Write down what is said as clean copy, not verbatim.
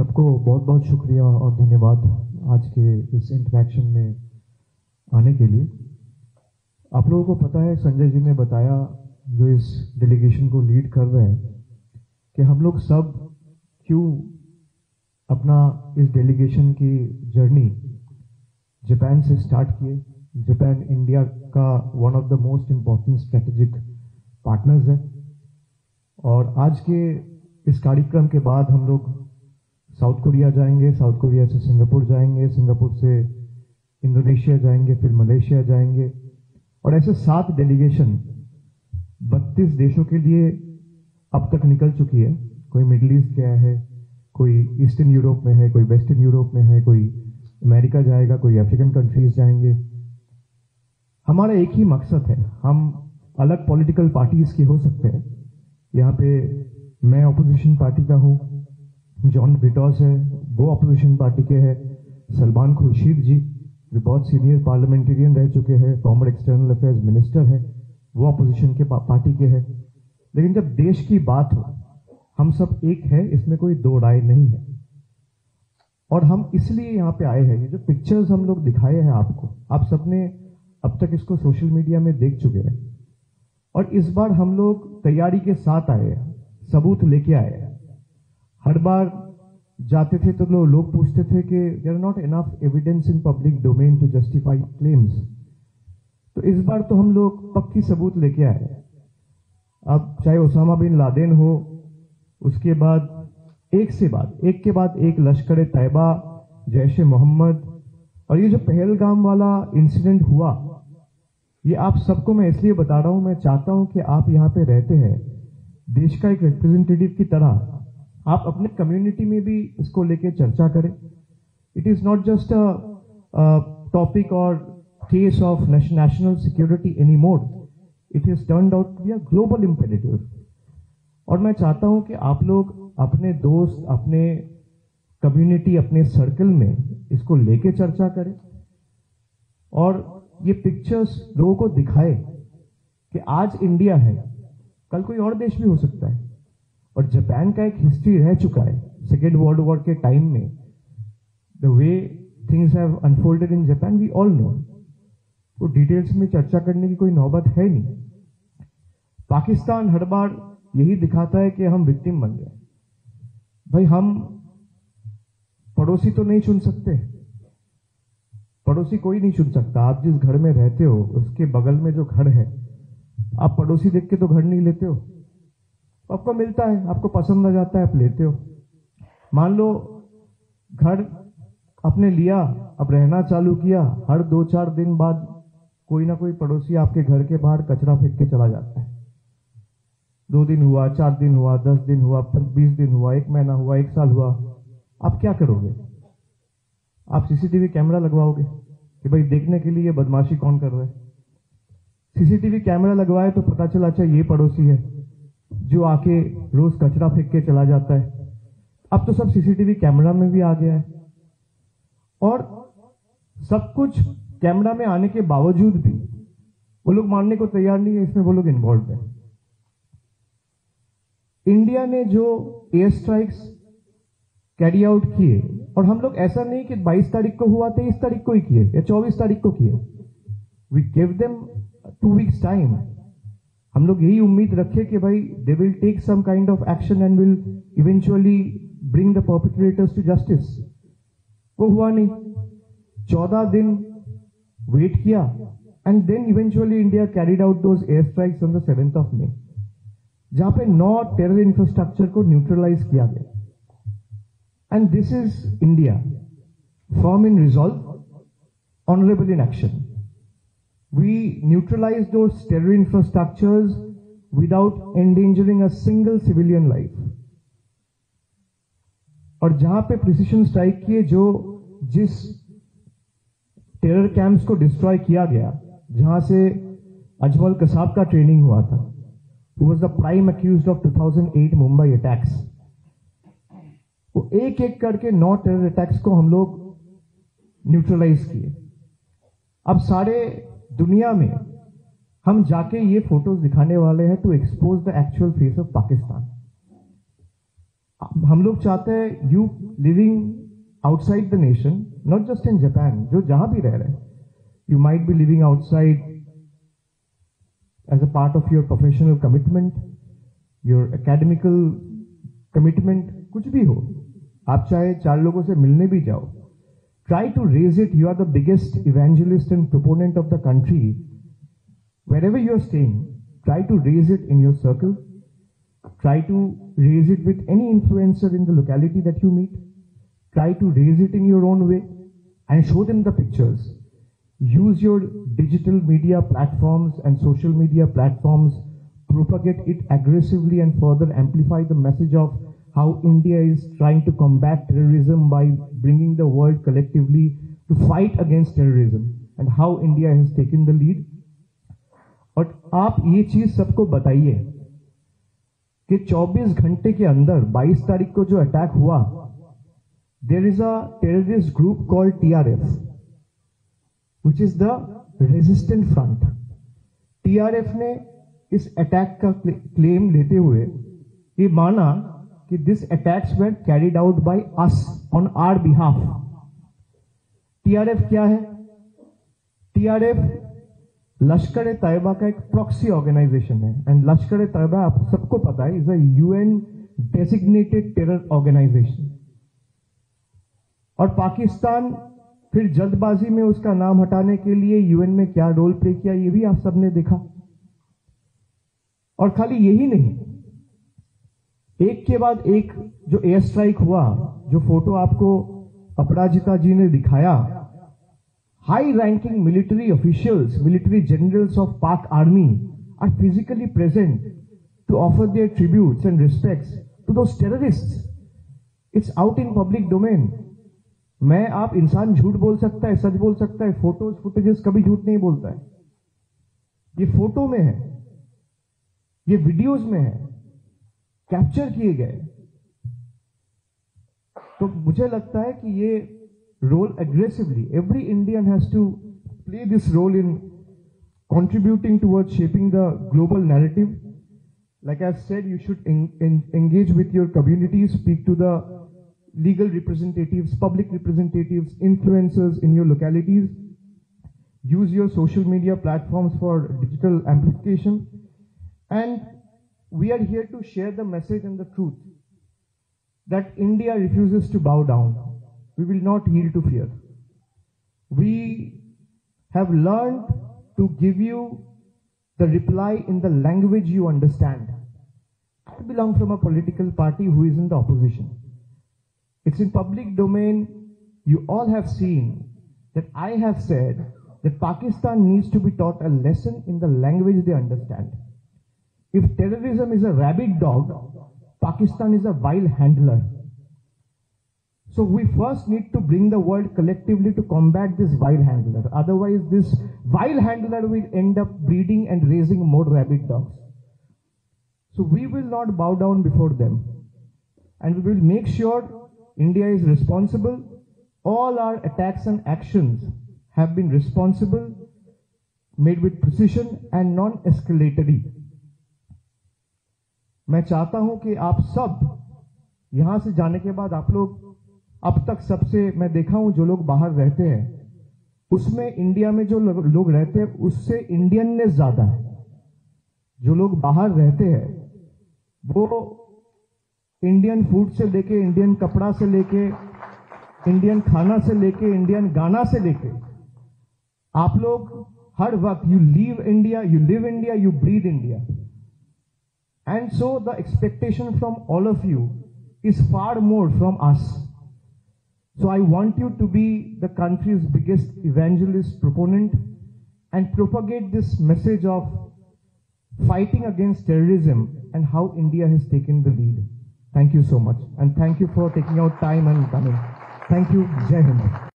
सबको बहुत बहुत शुक्रिया और धन्यवाद आज के इस इंटरेक्शन में आने के लिए। आप लोगों को पता है, संजय जी ने बताया जो इस डेलीगेशन को लीड कर रहे हैं, कि हम लोग सब क्यों अपना इस डेलीगेशन की जर्नी जापान से स्टार्ट किए। जापान इंडिया का one of the most important strategic partners है और आज के इस कार्यक्रम के बाद हम लोग साउथ कोरिया जाएंगे, साउथ कोरिया से सिंगापुर जाएंगे, सिंगापुर से इंडोनेशिया जाएंगे, फिर मलेशिया जाएंगे और ऐसे 7 डेलीगेशन 32 देशों के लिए अब तक निकल चुकी है। कोई मिडिल ईस्ट गया है, कोई ईस्टर्न यूरोप में है, कोई वेस्टर्न यूरोप में है, कोई अमेरिका जाएगा, कोई अफ्रीकन कंट्रीज जाएंगे। हमारा एक ही मकसद है, हम अलग पॉलिटिकल पार्टीज के हो सकते हैं। यहाँ पे मैं अपोजिशन पार्टी का हूँ, जॉन ब्रिटॉस है वो अपोजिशन पार्टी के हैं, सलमान खुर्शीद जी जो बहुत सीनियर पार्लियामेंटेरियन रह चुके हैं, फॉर्मर एक्सटर्नल अफेयर्स मिनिस्टर है, वो अपोजिशन के पार्टी के हैं। लेकिन जब देश की बात हो, हम सब एक है, इसमें कोई दो राय नहीं है। और हम इसलिए यहाँ पे आए हैं, ये जो पिक्चर्स हम लोग दिखाए हैं आपको, आप सबने अब तक इसको सोशल मीडिया में देख चुके हैं और इस बार हम लोग तैयारी के साथ आए हैं, सबूत लेके आए हैं। हर बार जाते थे तो लोग पूछते थे कि there are not enough evidence in public domain to justify claims. तो इस बार तो हम लोग पक्की सबूत लेके आए हैं। अब चाहे ओसामा बिन लादेन हो, उसके बाद एक के बाद एक लश्कर तैयबा, जैश ए मोहम्मद और ये जो पहलगाम वाला इंसिडेंट हुआ, ये आप सबको मैं इसलिए बता रहा हूं, मैं चाहता हूं कि आप यहाँ पे रहते हैं, देश का एक रिप्रेजेंटेटिव की तरह आप अपने कम्युनिटी में भी इसको लेके चर्चा करें। It is not just a topic और case of national security any more, it is turned out to be a global imperative. और मैं चाहता हूं कि आप लोग अपने दोस्त, अपने कम्युनिटी, अपने सर्कल में इसको लेके चर्चा करें और ये पिक्चर्स लोगों को दिखाए कि आज इंडिया है, कल कोई और देश भी हो सकता है। और जापान का एक हिस्ट्री रह चुका है, सेकेंड वर्ल्ड वॉर के टाइम में the way things have unfolded in Japan we all know. तो डिटेल्स में चर्चा करने की कोई नौबत है नहीं। पाकिस्तान हर बार यही दिखाता है कि हम विक्टिम बन गए। भाई, हम पड़ोसी तो नहीं चुन सकते, पड़ोसी कोई नहीं चुन सकता। आप जिस घर में रहते हो उसके बगल में जो घर है, आप पड़ोसी देख के तो घर नहीं लेते हो, आपको मिलता है, आपको पसंद आ जाता है, आप लेते हो। मान लो घर आपने लिया, अब रहना चालू किया, हर 2-4 दिन बाद कोई ना कोई पड़ोसी आपके घर के बाहर कचरा फेंक के चला जाता है। 2 दिन हुआ, 4 दिन हुआ, 10 दिन हुआ, 20 दिन हुआ, 1 महीना हुआ, 1 साल हुआ, आप क्या करोगे? आप सीसीटीवी कैमरा लगवाओगे कि भाई देखने के लिए ये बदमाशी कौन कर रहा है। सीसीटीवी कैमरा लगवाए तो पता चला अच्छा ये पड़ोसी है जो आके रोज कचरा फेंक के चला जाता है। अब तो सब सीसीटीवी कैमरा में भी आ गया है और सब कुछ कैमरा में आने के बावजूद भी वो लोग मानने को तैयार नहीं है, इसमें वो लोग इन्वॉल्व है। इंडिया ने जो एयर स्ट्राइक्स कैरी आउट किए, और हम लोग ऐसा नहीं कि 22 तारीख को हुआ 23 तारीख को ही किए या 24 तारीख को किए, we give them 2 weeks time. हम लोग यही उम्मीद रखे कि भाई they will take some kind of action and will eventually bring the perpetrators to justice. वो हुआ नहीं, 14 दिन वेट किया and then eventually India carried out those air strikes on the 7th of May, जहां पे 9 टेरर इंफ्रास्ट्रक्चर को neutralise किया गया। And this is India, firm in resolve, honourable in action. We neutralized those terror infrastructures without endangering a single civilian life. और जहां पे precision strike किए, जो जिस टेरर कैंप्स को डिस्ट्रॉय किया गया, जहां से अजमल कसाब का ट्रेनिंग हुआ था, who was the prime accused of 2008 Mumbai attacks, वो एक एक करके 9 टेरर अटैक्स को हम लोग न्यूट्रलाइज किए। अब सारे दुनिया में हम जाके ये फोटोज दिखाने वाले हैं to expose the actual face of Pakistan. हम लोग चाहते हैं you living outside the nation, not just in Japan, जो जहां भी रह रहे हैं, you might be living outside as a part of your professional commitment, your academical commitment, कुछ भी हो, आप चाहे 4 लोगों से मिलने भी जाओ, try to raise it. You are the biggest evangelist and proponent of the country. Wherever you are staying, try to raise it in your circle. Try to raise it with any influencer in the locality that you meet. Try to raise it in your own way and show them the pictures. Use your digital media platforms and social media platforms, propagate it aggressively and further amplify the message of how India is trying to combat terrorism by bringing the world collectively to fight against terrorism and how India has taken the lead. और आप ये चीज सबको बताइए कि 24 घंटे के अंदर 22 तारीख को जो अटैक हुआ, there is a terrorist group called TRF, which is the resistant front. TRF ने इस अटैक का क्लेम लेते हुए ये माना कि this attacks were carried out by us on our behalf. TRF क्या है? TRF लश्कर तैयबा का एक प्रॉक्सी ऑर्गेनाइजेशन है, एंड लश्कर तैयबा आप सबको पता है is a UN designated terror organization. और पाकिस्तान फिर जल्दबाजी में उसका नाम हटाने के लिए यूएन में क्या रोल प्ले किया, ये भी आप सबने देखा. और खाली यही नहीं, एक के बाद एक जो एयर स्ट्राइक हुआ, जो फोटो आपको अपराजिता जी ने दिखाया, high-ranking military officials, military generals of Pak Army are physically present to offer their tributes and respects to those terrorists. It's out in public domain. मैं आप इंसान झूठ बोल सकता है, सच बोल सकता है, फुटेजेस कभी झूठ नहीं बोलता है. ये फोटो में है, ये वीडियोस में है, कैप्चर किए गए. तो मुझे लगता है कि ये role aggressively. Every Indian has to play this role in contributing towards shaping the global narrative. Like I've said, you should engage with your communities, speak to the legal representatives, public representatives, influencers in your localities. Use your social media platforms for digital amplification. And we are here to share the message and the truth that India refuses to bow down. We will not yield to fear. We have learned to give you the reply in the language you understand. I belong from a political party who is in the opposition. It's in public domain. You all have seen that I have said that Pakistan needs to be taught a lesson in the language they understand. If terrorism is a rabid dog, Pakistan is a vile handler. So we first need to bring the world collectively to combat this vile handler. Otherwise, this vile handler will end up breeding and raising more rabid dogs. So we will not bow down before them. And we will make sure India is responsible. All our attacks and actions have been responsible, made with precision and non-escalatory. मैं चाहता हूं कि आप सब यहां से जाने के बाद आप लोग अब तक सबसे मैं देखा हूं जो लोग बाहर रहते हैं उसमें इंडिया में जो लोग रहते हैं उससे इंडियननेस ज्यादा है. जो लोग बाहर रहते हैं वो इंडियन फूड से लेके, इंडियन कपड़ा से लेके, इंडियन खाना से लेके, इंडियन गाना से लेके, आप लोग हर वक्त you live India, you breathe India. And so the expectation from all of you is far more from us. So I want you to be the country's biggest evangelist proponent and propagate this message of fighting against terrorism and how India has taken the lead. Thank you so much, and thank you for taking out time and coming. Thank you. Jai Hind.